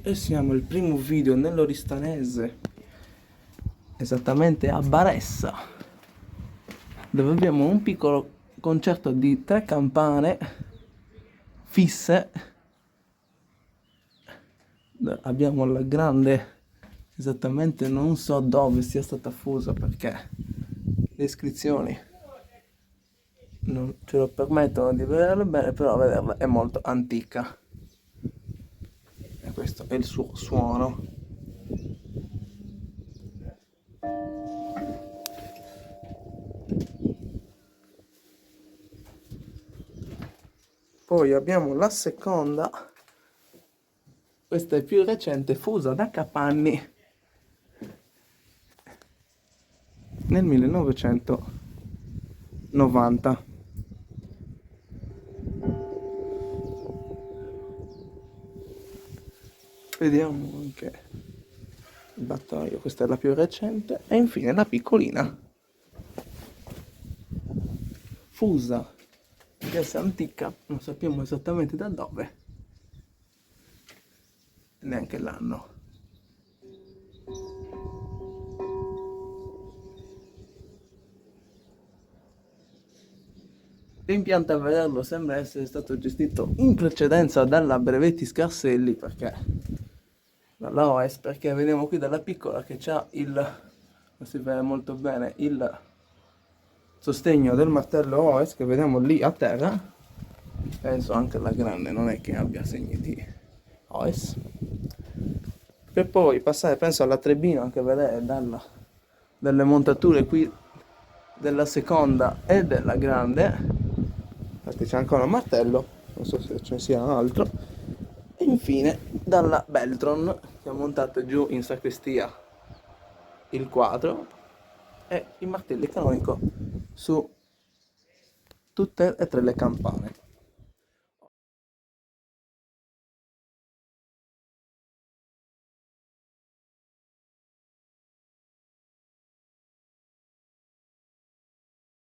E siamo al primo video nell'Oristanese, esattamente a Baressa, dove abbiamo un piccolo concerto di 3 campane fisse. Abbiamo la grande, esattamente non so dove sia stata fusa perché le iscrizioni non ce lo permettono di vederla bene, però vederla è molto antica. E questo è il suo suono. Poi abbiamo la seconda, questa è più recente, fusa da Capanni nel 1990. Vediamo anche il battaglio, questa è la più recente, e infine la piccolina, fusa, che è antica, non sappiamo esattamente da dove, neanche l'anno. L'impianto, a vederlo, sembra essere stato gestito in precedenza dalla Brevetti Scarselli, dalla OES, perché vediamo qui dalla piccola che c'ha non si vede molto bene, il sostegno del martello OES che vediamo lì a terra. Penso anche la grande non è che abbia segni di OES. Per poi passare, penso, alla trebina, anche vedere dalle montature qui della seconda e della grande. Infatti c'è ancora un martello, non so se ce ne sia altro. E infine dalla Beltron, che ha montato giù in sacrestia il quadro e il martello canonico su tutte e tre le campane.